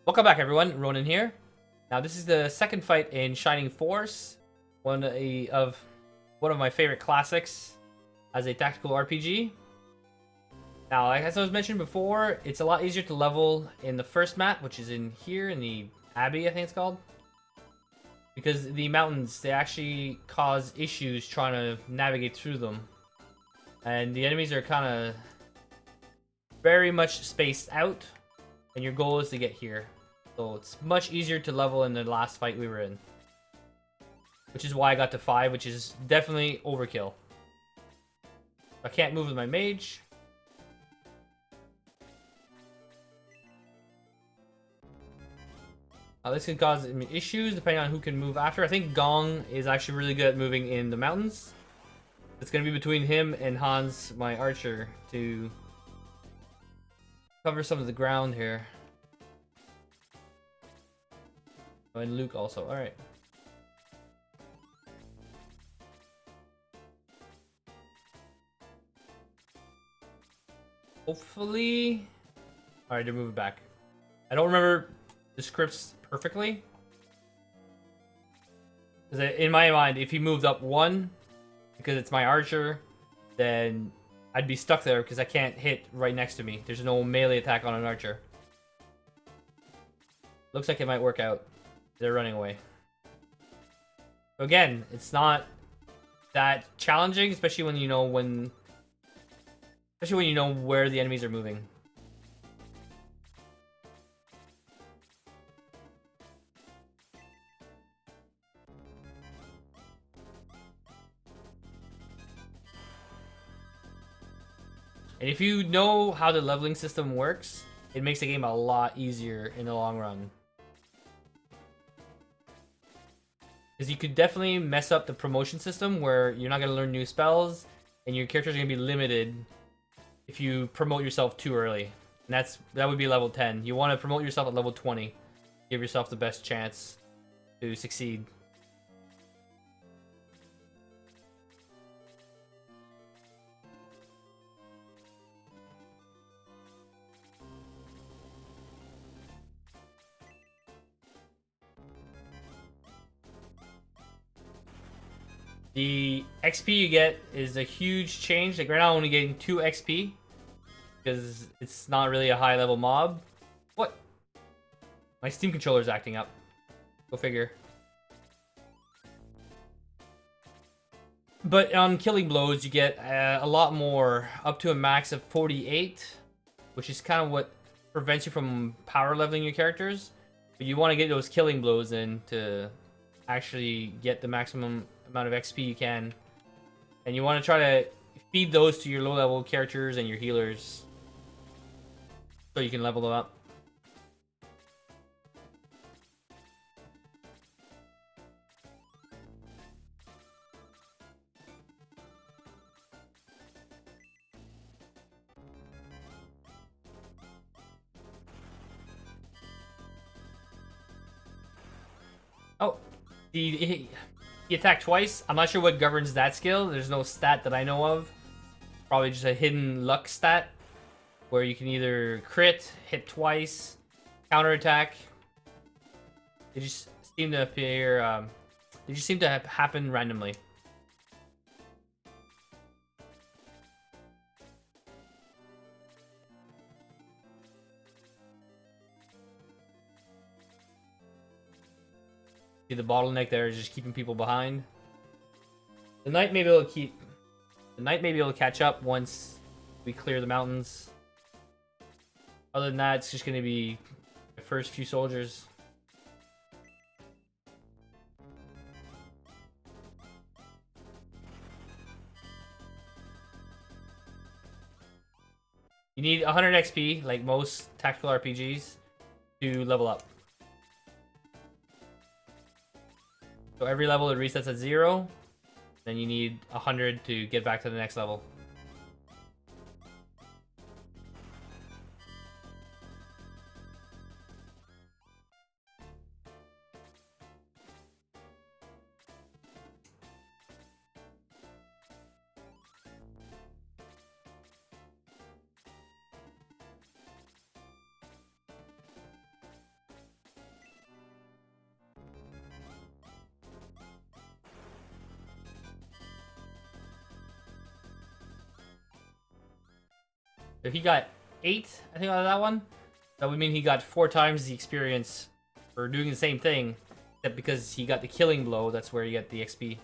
Welcome back, everyone. Ronin here. Now, this is the second fight in Shining Force, one of my favorite classics as a tactical RPG. Now, like as I was mentioned before, it's a lot easier to level in the first map, which is in here in the Abbey, I think it's called, because the mountains they actually cause issues trying to navigate through them, and the enemies are kind of very much spaced out, and your goal is to get here. So it's much easier to level in the last fight we were in. Which is why I got to 5, which is definitely overkill. I can't move with my mage. This can cause issues depending on who can move after. I think Gong is actually really good at moving in the mountains. It's going to be between him and Hans, my archer, to cover some of the ground here. Oh, and Luke also. Alright. Hopefully... Alright, they're moving back. I don't remember the scripts perfectly. Because in my mind, if he moved up 1, because it's my archer, then I'd be stuck there because I can't hit right next to me. There's no melee attack on an archer. Looks like it might work out. They're running away. Again, it's not that challenging, especially when you know where the enemies are moving. And if you know how the leveling system works, it makes the game a lot easier in the long run. Because you could definitely mess up the promotion system where you're not going to learn new spells and your character's going to be limited if you promote yourself too early. And that would be level 10. You want to promote yourself at level 20. Give yourself the best chance to succeed. The XP you get is a huge change. Like right now I'm only getting 2 XP because it's not really a high level mob. What? My Steam controller's acting up. Go figure. But on killing blows you get a lot more, up to a max of 48, which is kind of what prevents you from power leveling your characters. But you want to get those killing blows in to actually get the maximum amount of XP you can, and you want to try to feed those to your low level characters and your healers so you can level them up. Oh, he attacked twice. I'm not sure what governs that skill. There's no stat that I know of. Probably just a hidden luck stat where you can either crit, hit twice, counterattack. They just seem to appear. They just seem to happen randomly. See, the bottleneck there is just keeping people behind. The knight may be able to catch up once we clear the mountains. Other than that, it's just going to be the first few soldiers. You need 100 XP, like most tactical RPGs, to level up. So every level it resets at 0. Then you need 100 to get back to the next level. So he got 8, I think, out of that one. That would mean he got 4 times the experience for doing the same thing, except because he got the killing blow, that's where you get the XP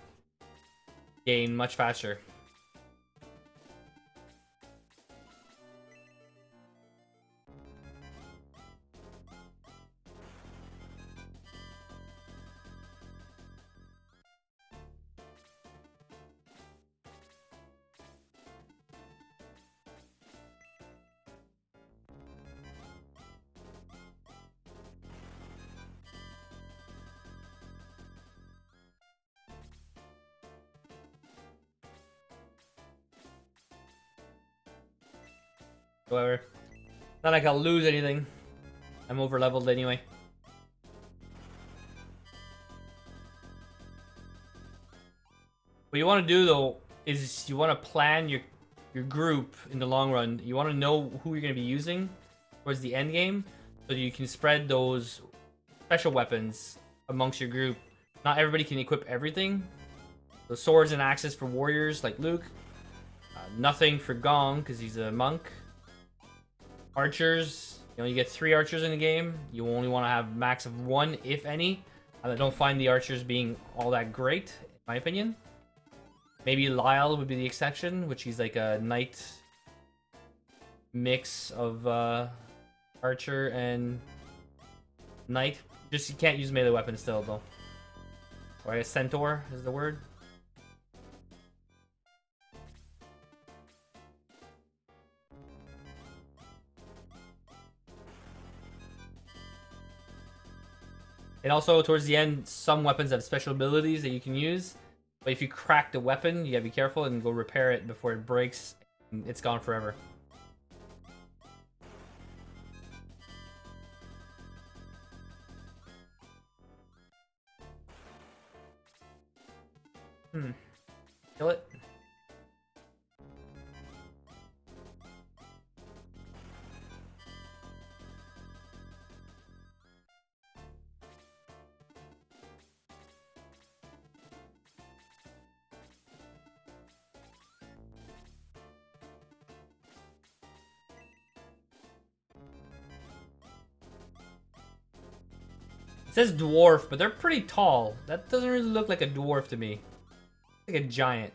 gain much faster. However, not like I'll lose anything. I'm over leveled anyway. What you want to do though is you want to plan your group in the long run. You want to know who you're going to be using towards the end game, so you can spread those special weapons amongst your group. Not everybody can equip everything. So swords and axes for warriors like Luke. Nothing for Gong because he's a monk. Archers, you know, you get 3 archers in the game. You only want to have max of 1, if any. I don't find the archers being all that great, in my opinion. Maybe Lyle would be the exception, which he's like a knight mix of archer and knight. Just you can't use melee weapons still, though. Or a centaur is the word. And also, towards the end, some weapons have special abilities that you can use. But if you crack the weapon, you gotta be careful and go repair it before it breaks. And it's gone forever. Kill it. It says dwarf, but they're pretty tall. That doesn't really look like a dwarf to me. Like a giant.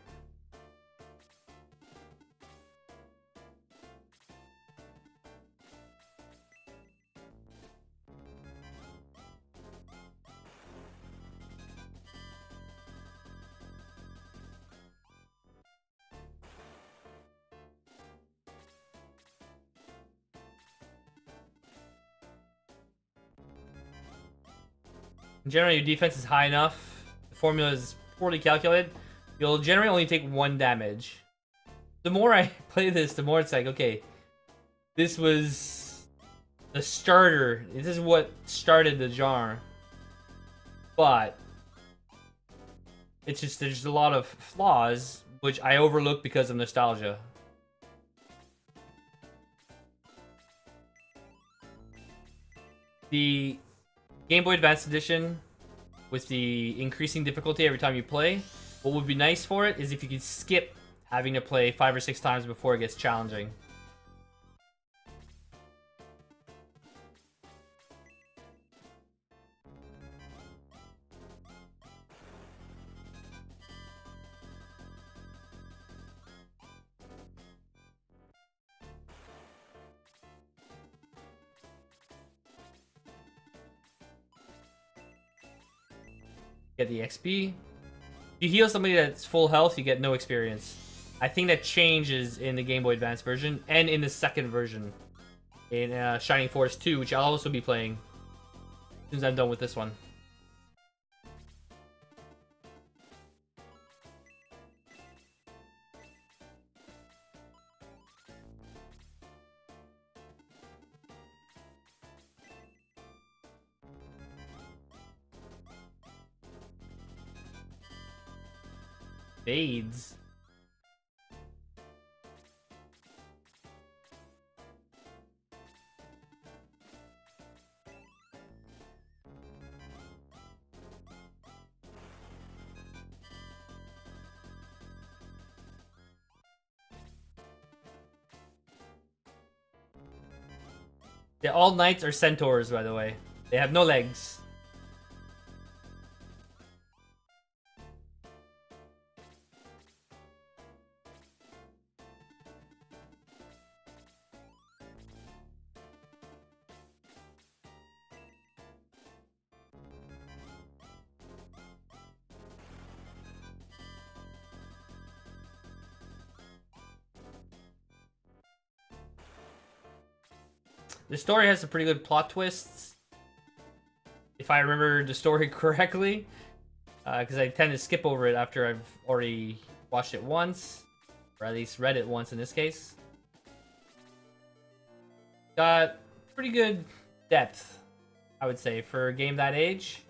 In general, your defense is high enough. The formula is poorly calculated. You'll generally only take 1 damage. The more I play this, the more it's like, okay, this was the starter. This is what started the genre. But it's just, there's a lot of flaws, which I overlook because of nostalgia. The Game Boy Advance Edition, with the increasing difficulty every time you play, what would be nice for it is if you could skip having to play 5 or 6 times before it gets challenging. Get the XP. If you heal somebody that's full health, you get no experience. I think that changes in the Game Boy Advance version and in the second version in Shining Force 2, which I'll also be playing as soon as I'm done with this one. Fades. All knights are centaurs, by the way. They have no legs. The story has some pretty good plot twists, if I remember the story correctly, because I tend to skip over it after I've already watched it once, or at least read it once in this case. Got pretty good depth, I would say, for a game that age.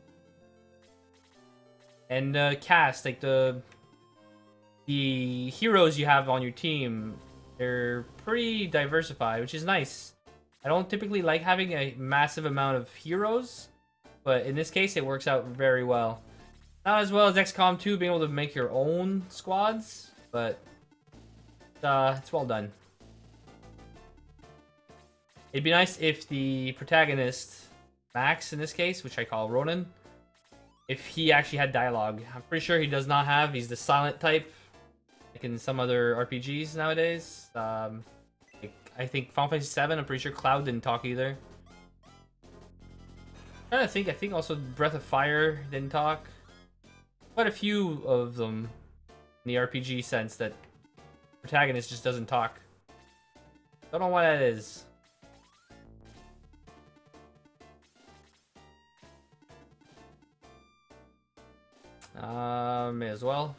And cast, like the heroes you have on your team, they're pretty diversified, which is nice. I don't typically like having a massive amount of heroes, but in this case, it works out very well. Not as well as XCOM 2, being able to make your own squads, but it's well done. It'd be nice if the protagonist, Max in this case, which I call Ronin, if he actually had dialogue. I'm pretty sure he does not have. He's the silent type, like in some other RPGs nowadays. I think Final Fantasy VII, I'm pretty sure Cloud didn't talk either. I think also Breath of Fire didn't talk. Quite a few of them in the RPG sense that protagonist just doesn't talk. Don't know why that is. May as well.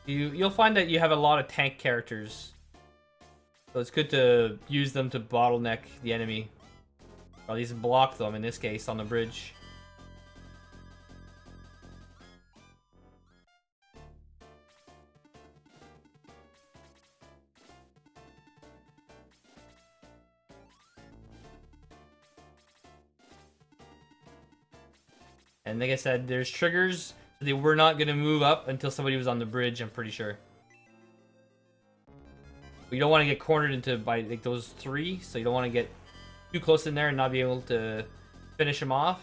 You'll find that you have a lot of tank characters, so it's good to use them to bottleneck the enemy, or at least block them in this case on the bridge. And like I said, there's triggers. They were not going to move up until somebody was on the bridge, I'm pretty sure. But you don't want to get cornered into by like those three, so you don't want to get too close in there and not be able to finish them off.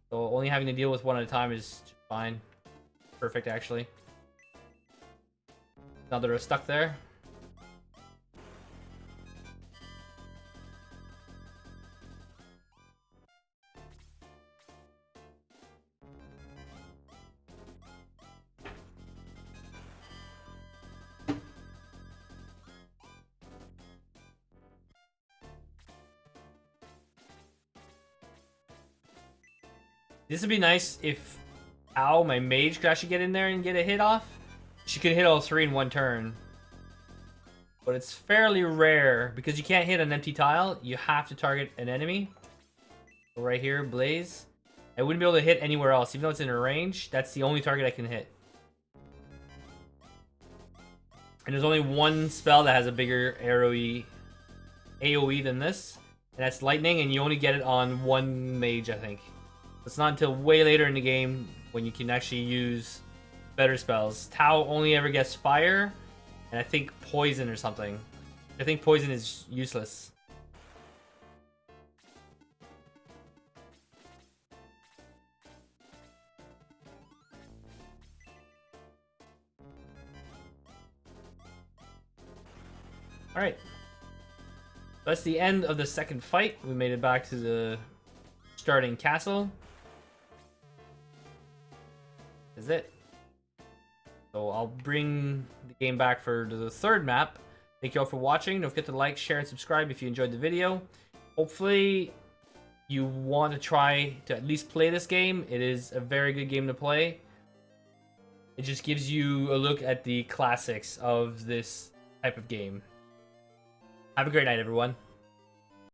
So only having to deal with one at a time is fine. Perfect, actually. Now they're stuck there. This would be nice if Ow, my mage, could actually get in there and get a hit off. She could hit all three in one turn. But it's fairly rare, because you can't hit an empty tile. You have to target an enemy. So right here, Blaze. I wouldn't be able to hit anywhere else. Even though it's in her range, that's the only target I can hit. And there's only one spell that has a bigger AoE than this. And that's Lightning, and you only get it on one mage, I think. It's not until way later in the game when you can actually use better spells. Tau only ever gets fire, and I think poison or something. I think poison is useless. Alright. That's the end of the second fight. We made it back to the starting castle. Is it. So I'll bring the game back for the third map. Thank you all for watching. Don't forget to like, share, and subscribe if you enjoyed the video. Hopefully you want to try to at least play this game. It is a very good game to play. It just gives you a look at the classics of this type of game. Have a great night, everyone.